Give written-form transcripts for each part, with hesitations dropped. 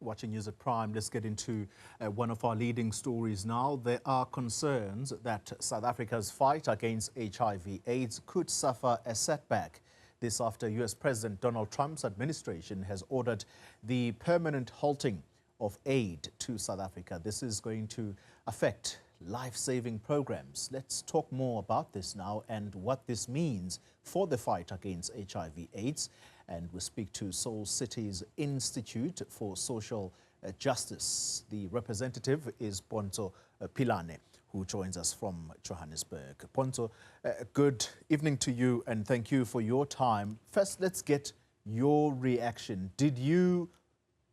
Watching News at Prime, let's get into one of our leading stories now. There are concerns that South Africa's fight against HIV-Aids could suffer a setback. This after US President Donald Trump's administration has ordered the permanent halting of aid to South Africa. This is going to affect life-saving programs. Let's talk more about this now and what this means for the fight against HIV-Aids. And we speak to Seoul City's Institute for Social Justice. The representative is Pontsho Pilane, who joins us from Johannesburg. Pontsho, good evening to you and thank you for your time. First, let's get your reaction. Did you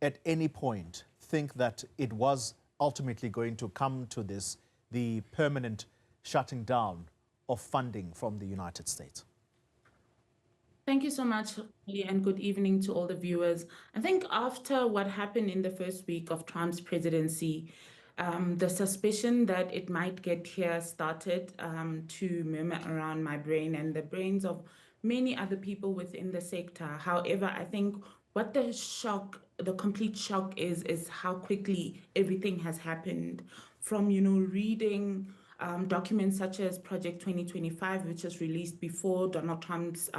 at any point think that it was ultimately going to come to this, the permanent shutting down of funding from the United States? Thank you so much, Lee, and good evening to all the viewers. I think after what happened in the first week of Trump's presidency, the suspicion that it might get here started to murmur around my brain and the brains of many other people within the sector. However, I think what the complete shock is how quickly everything has happened. From, reading documents such as Project 2025, which was released before Donald Trump's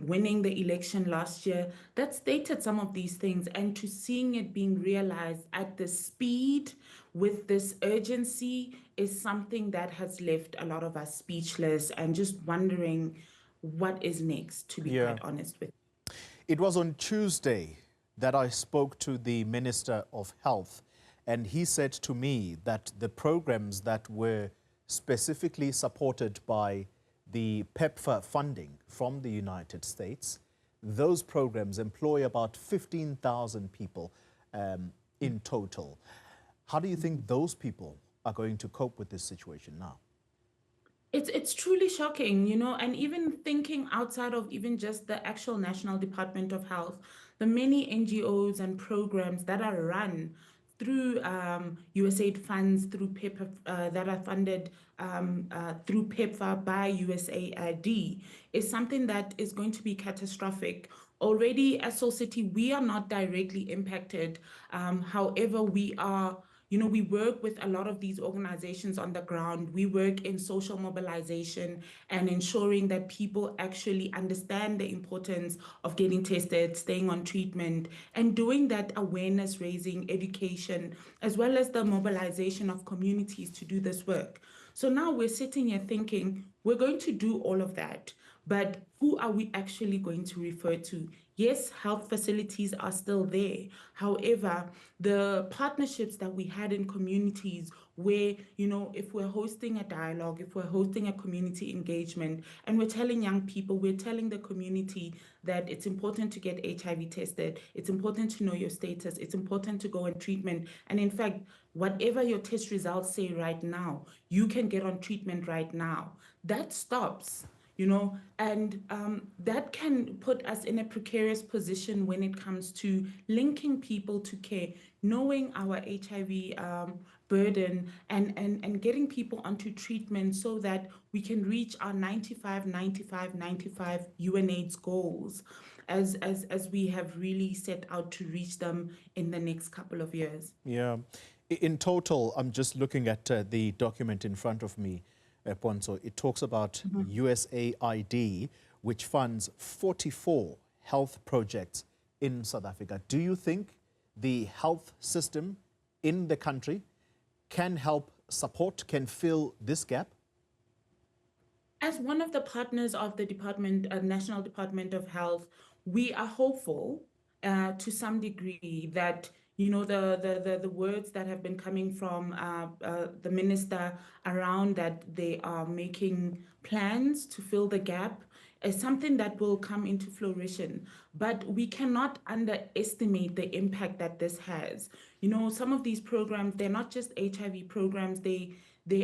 winning the election last year, that stated some of these things, and to seeing it being realized at the speed with this urgency is something that has left a lot of us speechless and just wondering what is next, to be quite honest with you. It was on Tuesday that I spoke to the Minister of Health, and he said to me that the programs that were specifically supported by the PEPFAR funding from the United States, those programs employ about 15,000 people in total. How do you think those people are going to cope with this situation now? It's truly shocking, and even thinking outside of even just the actual National Department of Health, the many NGOs and programs that are run through USAID funds, through PEPFAR, that are funded through PEPFAR by USAID, is something that is going to be catastrophic. Already at Seoul City, we are not directly impacted. However, we work with a lot of these organizations on the ground. We work in social mobilization and ensuring that people actually understand the importance of getting tested, staying on treatment, and doing that awareness raising, education, as well as the mobilization of communities to do this work. So now we're sitting here thinking, we're going to do all of that, but who are we actually going to refer to? Yes, health facilities are still there. However, the partnerships that we had in communities where, if we're hosting a dialogue, if we're hosting a community engagement, and we're telling young people, we're telling the community that it's important to get HIV tested, it's important to know your status, it's important to go on treatment. And in fact, whatever your test results say right now, you can get on treatment right now. That stops. And that can put us in a precarious position when it comes to linking people to care, knowing our HIV burden and getting people onto treatment so that we can reach our 95 UNAIDS goals as we have really set out to reach them in the next couple of years. Yeah. In total, I'm just looking at the document in front of me, Pontsho. It talks about USAID, which funds 44 health projects in South Africa. Do you think the health system in the country can help support, can fill this gap? As one of the partners of the National Department of Health, we are hopeful to some degree that the words that have been coming from the minister around that they are making plans to fill the gap is something that will come into fruition. But we cannot underestimate the impact that this has. Some of these programs, they're not just HIV programs, they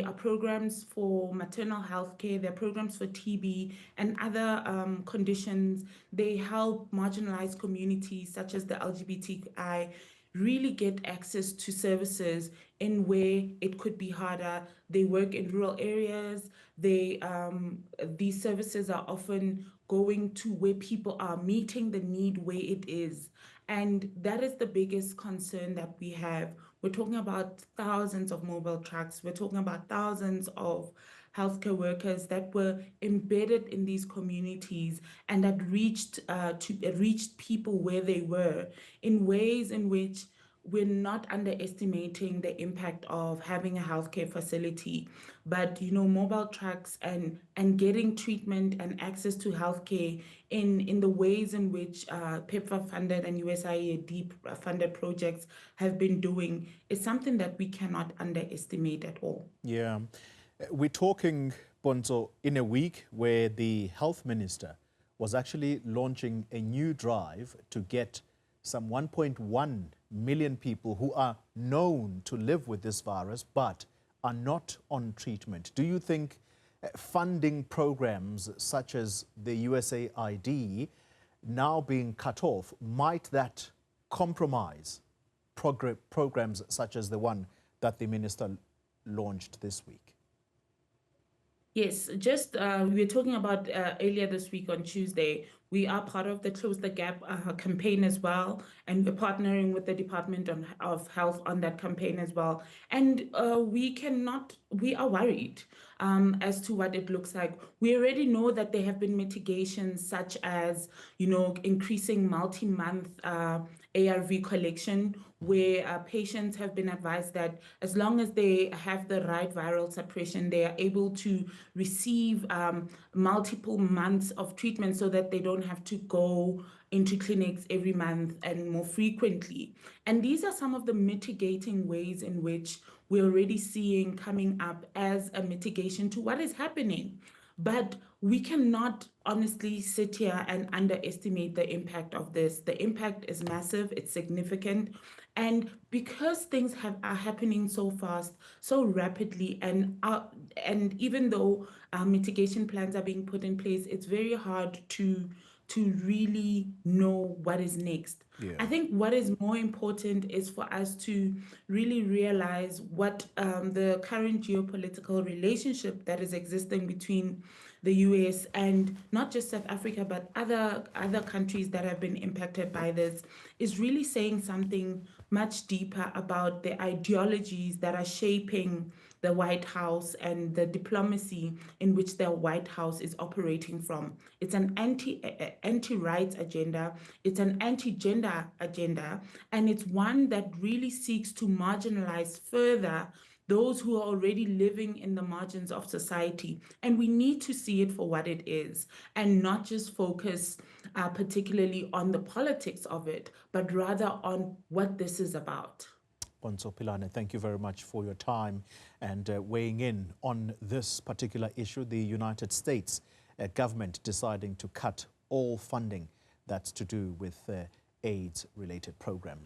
are programs for maternal health care, they're programs for TB and other conditions. They help marginalized communities such as the LGBTI really get access to services in where it could be harder. They work in rural areas. These services are often going to where people are meeting the need where it is. And that is the biggest concern that we have. We're talking about thousands of mobile trucks. We're talking about thousands of healthcare workers that were embedded in these communities and that reached people where they were in ways in which we're not underestimating the impact of having a healthcare facility, but mobile trucks and getting treatment and access to healthcare in the ways in which PEPFAR funded and USAID funded projects have been doing is something that we cannot underestimate at all. Yeah. We're talking, Pontsho, in a week where the health minister was actually launching a new drive to get some 1.1 million people who are known to live with this virus but are not on treatment. Do you think funding programs such as the USAID now being cut off, might that compromise programs such as the one that the minister launched this week? Yes, just we were talking about earlier this week on Tuesday. We are part of the Close the Gap campaign as well, and we're partnering with the Department of Health on that campaign as well. And we are worried as to what it looks like. We already know that there have been mitigations such as, increasing multi-month ARV collection, where patients have been advised that as long as they have the right viral suppression, they are able to receive multiple months of treatment so that they don't have to go into clinics every month and more frequently. And these are some of the mitigating ways in which we're already seeing coming up as a mitigation to what is happening. But we cannot honestly sit here and underestimate the impact of this. The impact is massive, it's significant. And because things are happening so fast, so rapidly, and even though mitigation plans are being put in place, it's very hard to really know what is next. Yeah. I think what is more important is for us to really realize what the current geopolitical relationship that is existing between the US and not just South Africa, but other countries that have been impacted by this is really saying something much deeper about the ideologies that are shaping the White House and the diplomacy in which the White House is operating from. It's an anti-rights agenda, it's an anti-gender agenda, and it's one that really seeks to marginalize further those who are already living in the margins of society. And we need to see it for what it is and not just focus particularly on the politics of it, but rather on what this is about. Pontsho, Pilane, thank you very much for your time and weighing in on this particular issue. The United States government deciding to cut all funding that's to do with AIDS-related programs.